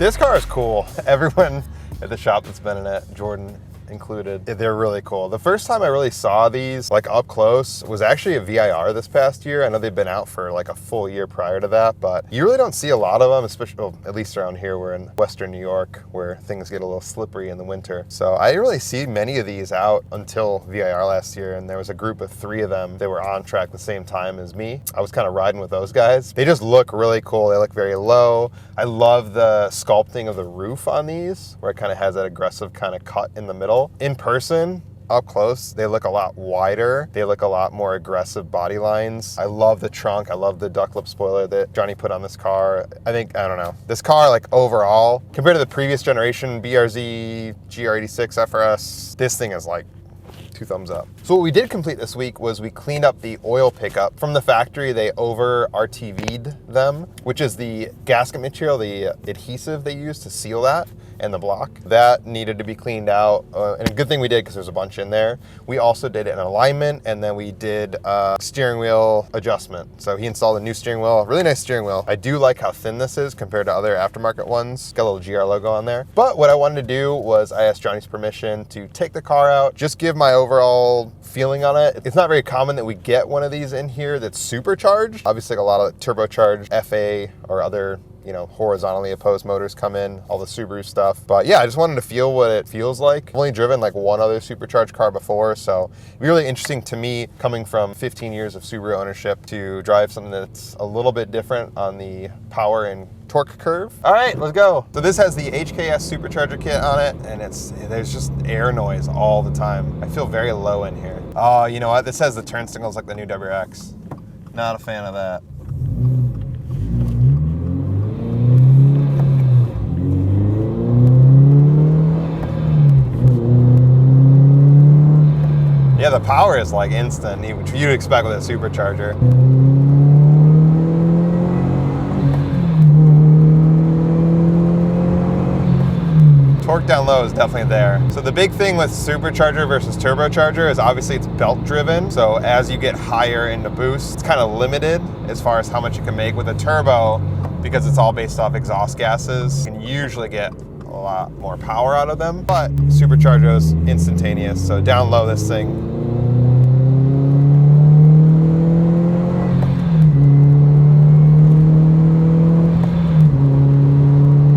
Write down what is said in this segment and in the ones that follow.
This car is cool. Everyone at the shop that's been in it, Jordan included, they're really cool. The first time I really saw these like up close was actually a VIR this past year. I know they've been out for like a full year prior to that, but you really don't see a lot of them, especially, well, at least around here. We're in Western New York where things get a little slippery in the winter. So I didn't really see many of these out until VIR last year, and there was a group of 3 of them. They were on track the same time as me. I was kind of riding with those guys. They just look really cool. They look very low. I love the sculpting of the roof on these, where it kind of has that aggressive kind of cut in the middle. In person, up close, they look a lot wider. They look a lot more aggressive body lines. I love the trunk. I love the duck lip spoiler that Johnny put on this car. I don't know. This car, like overall, compared to the previous generation, BRZ, GR86, FRS, this thing is like 2 thumbs up. So what we did complete this week was we cleaned up the oil pickup. From the factory, they over RTV'd them, which is the gasket material, the adhesive they use to seal that, and the block. That needed to be cleaned out, and a good thing we did because there's a bunch in there. We also did an alignment, and then we did a steering wheel adjustment. So he installed a new steering wheel, really nice steering wheel. I do like how thin this is compared to other aftermarket ones. Got a little GR logo on there. But what I wanted to do was I asked Johnny's permission to take the car out, just give my overall feeling on it. It's not very common that we get one of these in here that's supercharged. Obviously, like a lot of turbocharged FA or other, you know, horizontally opposed motors come in, all the Subaru stuff. But yeah, I just wanted to feel what it feels like. I've only driven like one other supercharged car before, so it'd be really interesting to me, coming from 15 years of Subaru ownership, to drive something that's a little bit different on the power and torque curve. All right, let's go. So this has the HKS Supercharger kit on it, and there's just air noise all the time. I feel very low in here. Oh, you know what? This has the turn signals like the new WRX. Not a fan of that. Yeah, the power is like instant, which you'd expect with a supercharger. Torque down low is definitely there. So the big thing with supercharger versus turbocharger is obviously it's belt driven. So as you get higher into boost, it's kind of limited as far as how much you can make. With a turbo, because it's all based off exhaust gases, you can usually get a lot more power out of them, but supercharger is instantaneous. So down low, this thing,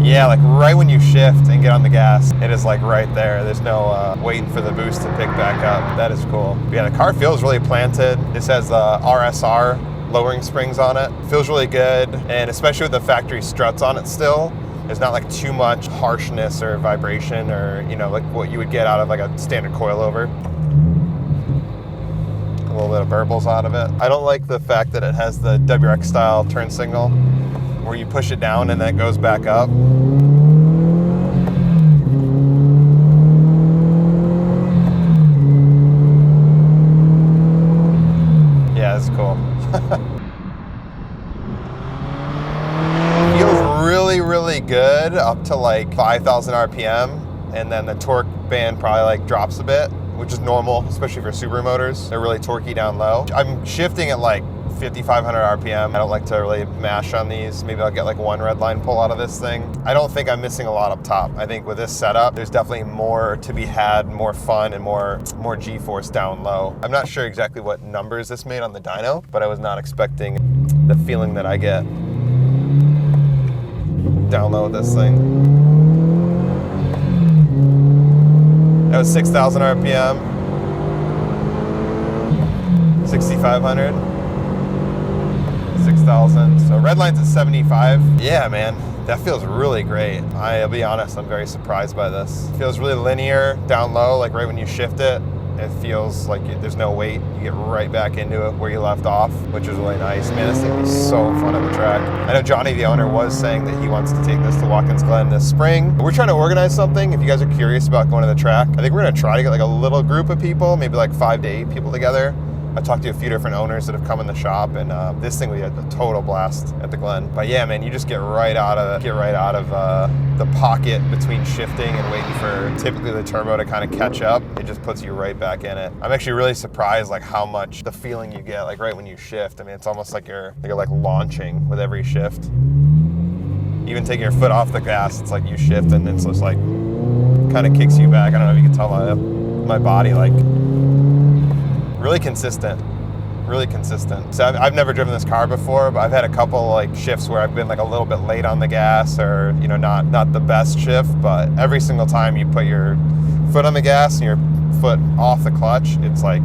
yeah, like right when you shift and get on the gas, it is like right there. There's no waiting for the boost to pick back up. That is cool. But yeah, the car feels really planted. This has the RSR lowering springs on it. Feels really good, and especially with the factory struts on it still, there's not like too much harshness or vibration, or, you know, like what you would get out of like a standard coilover. A little bit of burbles out of it. I don't like the fact that it has the WRX style turn signal, where you push it down and then it goes back up. Yeah, it's cool. Feels really, really good up to like 5,000 RPM, and then the torque band probably like drops a bit, which is normal, especially for Subaru motors. They're really torquey down low. I'm shifting at like 5,500 RPM. I don't like to really mash on these. Maybe I'll get like one red line pull out of this thing. I don't think I'm missing a lot up top. I think with this setup, there's definitely more to be had, more fun, and more G-force down low. I'm not sure exactly what numbers this made on the dyno, but I was not expecting the feeling that I get down low with this thing. That was 6,000 RPM, 6,500. 6,000. So red line's at 75. Yeah, man, that feels really great. I'll be honest, I'm very surprised by this. It feels really linear down low, like right when you shift it. It feels like there's no weight. You get right back into it where you left off, which is really nice. Man, this thing is so fun on the track. I know Johnny, the owner, was saying that he wants to take this to Watkins Glen this spring. We're trying to organize something. If you guys are curious about going to the track, I think we're gonna try to get like a little group of people, maybe like 5 to 8 people together. I talked to a few different owners that have come in the shop, and this thing we had a total blast at the Glen. But yeah, man, you just get right out of the pocket between shifting and waiting for typically the turbo to kind of catch up. It just puts you right back in it. I'm actually really surprised like how much the feeling you get, like right when you shift. I mean, it's almost like you're like launching with every shift. Feels really good. even taking your foot off the gas, it's like you shift and it's just like kind of kicks you back. I don't know if you can tell my body, like really consistent. Really consistent. So I've never driven this car before, but I've had a couple like shifts where I've been like a little bit late on the gas, or you know, not the best shift, but every single time you put your foot on the gas and your foot off the clutch, it's like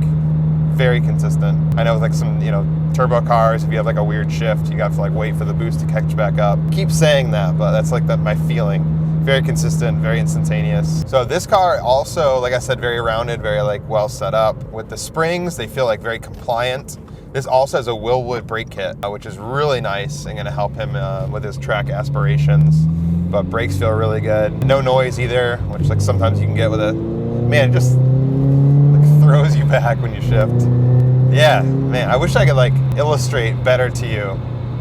very consistent. I know with like some, you know, turbo cars, if you have like a weird shift, you got to like wait for the boost to catch back up. Keep saying that, but that's like my feeling. Very consistent, very instantaneous. So this car also, like I said, very rounded, very like well set up. With the springs, they feel like very compliant. This also has a Willwood brake kit, which is really nice and gonna help him with his track aspirations. But brakes feel really good. No noise either, which like sometimes you can get with a, man, it just like throws you back when you shift. Yeah, man, I wish I could like illustrate better to you.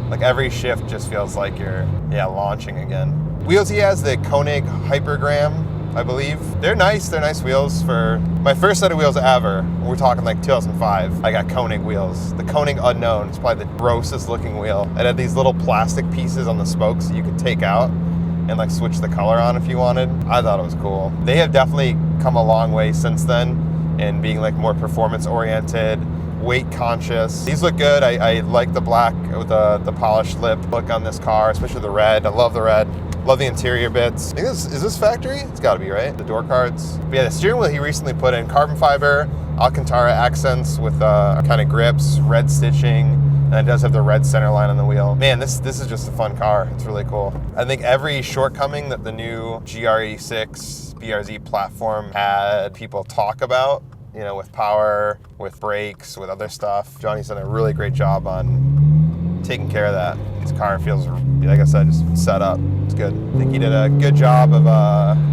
Like every shift just feels like you're, yeah, launching again. Wheels he has, the Koenig Hypergram, I believe. They're nice wheels. For my first set of wheels ever, we're talking like 2005, I got Koenig wheels. The Koenig Unknown, it's probably the grossest looking wheel. It had these little plastic pieces on the spokes that you could take out and like switch the color on if you wanted. I thought it was cool. They have definitely come a long way since then in being like more performance oriented, weight conscious. These look good. I like the black with the polished lip look on this car, especially the red. I love the red. Love the interior bits. I think is this factory? It's gotta be, right? The door cards. But yeah, the steering wheel he recently put in carbon fiber, Alcantara accents with kind of grips, red stitching, and it does have the red center line on the wheel. Man, this is just a fun car. It's really cool. I think every shortcoming that the new GR86 BRZ platform had people talk about, you know, with power, with brakes, with other stuff, Johnny's done a really great job on taking care of that. This car feels, like I said, just set up. It's good. I think he did a good job of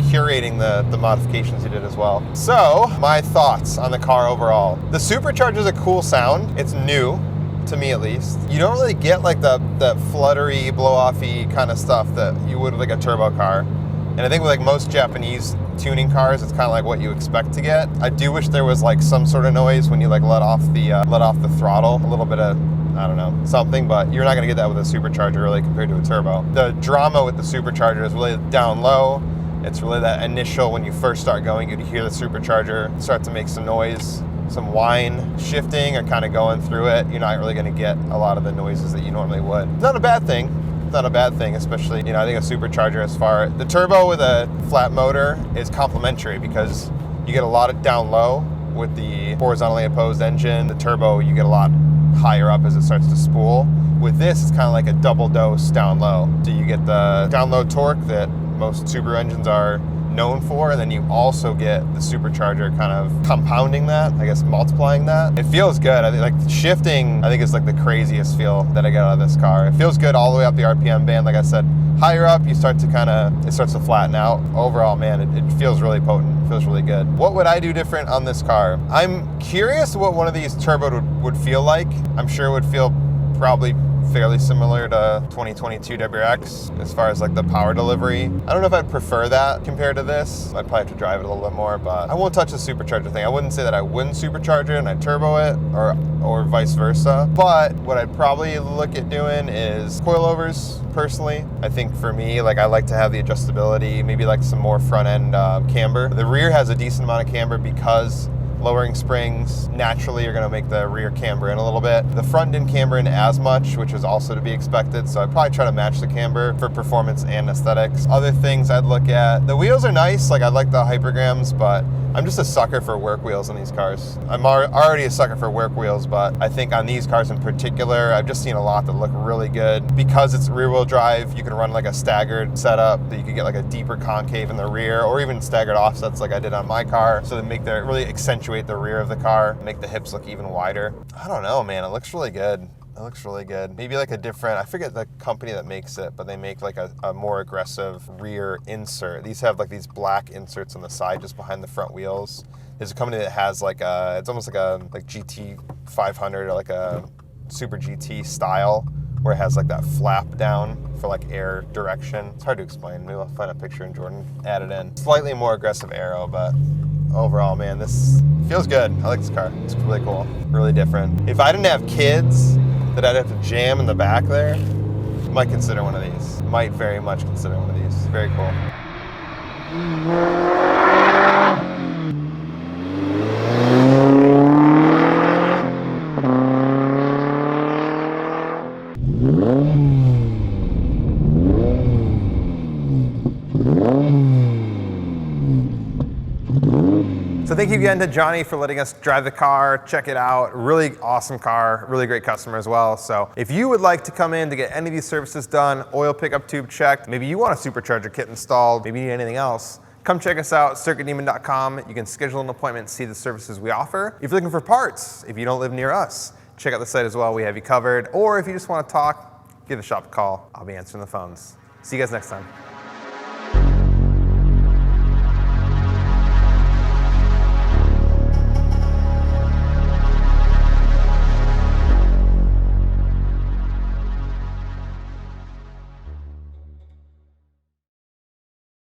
curating the modifications he did as well. So, my thoughts on the car overall. The Supercharger is a cool sound. It's new, to me at least. You don't really get like that fluttery, blow-offy kind of stuff that you would with like a turbo car. And I think with like most Japanese tuning cars, it's kind of like what you expect to get. I do wish there was like some sort of noise when you like let off the throttle, a little bit of, I don't know, something, but you're not gonna get that with a Supercharger really compared to a turbo. The drama with the Supercharger is really down low. It's really that initial, when you first start going, you'd hear the Supercharger start to make some noise, some whine, shifting or kind of going through it. You're not really gonna get a lot of the noises that you normally would. It's not a bad thing. It's not a bad thing, especially, you know, I think a Supercharger the turbo with a flat motor is complementary because you get a lot of down low with the horizontally opposed engine. The turbo, you get a lot higher up as it starts to spool. With this, it's kind of like a double dose down low. So you get the down low torque that most Subaru engines are known for, and then you also get the Supercharger kind of compounding that, I guess multiplying that. It feels good. I think like shifting, I think is like the craziest feel that I get out of this car. It feels good all the way up the RPM band. Like I said, higher up, it starts to flatten out. Overall, man, it feels really potent. It feels really good. What would I do different on this car? I'm curious what one of these turbo would feel like. I'm sure it would feel probably fairly similar to 2022 WRX as far as like the power delivery. I don't know if I'd prefer that compared to this. I'd probably have to drive it a little bit more, but I won't touch the Supercharger thing. I wouldn't say that I wouldn't supercharge it and I'd turbo it or vice versa. But what I'd probably look at doing is coilovers, personally. I think for me, like I like to have the adjustability, maybe like some more front end camber. The rear has a decent amount of camber because lowering springs naturally are going to make the rear camber in a little bit. The front didn't camber in as much, which is also to be expected, so I'd probably try to match the camber for performance and aesthetics. Other things I'd look at, the wheels are nice, like I like the Hypergrams, but I'm just a sucker for work wheels on these cars. I'm already a sucker for work wheels, but I think on these cars in particular, I've just seen a lot that look really good. Because it's rear wheel drive, you can run like a staggered setup that you could get like a deeper concave in the rear, or even staggered offsets like I did on my car, so that really accentuate the rear of the car, make the hips look even wider. I don't know, man, it looks really good. It looks really good. Maybe like a different, I forget the company that makes it, but they make like a more aggressive rear insert. These have like these black inserts on the side just behind the front wheels. There's a company that has like it's almost like a GT 500 or like a Super GT style where it has like that flap down for like air direction. It's hard to explain. Maybe I'll find a picture and Jordan add it in. Slightly more aggressive aero, but overall, man, this feels good. I like this car. It's really cool, really different. If I didn't have kids that I'd have to jam in the back there, Might consider one of these. Might very much consider one of these. Very cool. So thank you again to Johnny for letting us drive the car, check it out. Really awesome car, really great customer as well. So if you would like to come in to get any of these services done, oil pickup tube checked, maybe you want a supercharger kit installed, maybe you need anything else, come check us out, circuitdemon.com. You can schedule an appointment and see the services we offer. If you're looking for parts, if you don't live near us, check out the site as well. We have you covered. Or if you just want to talk, give the shop a call. I'll be answering the phones. See you guys next time.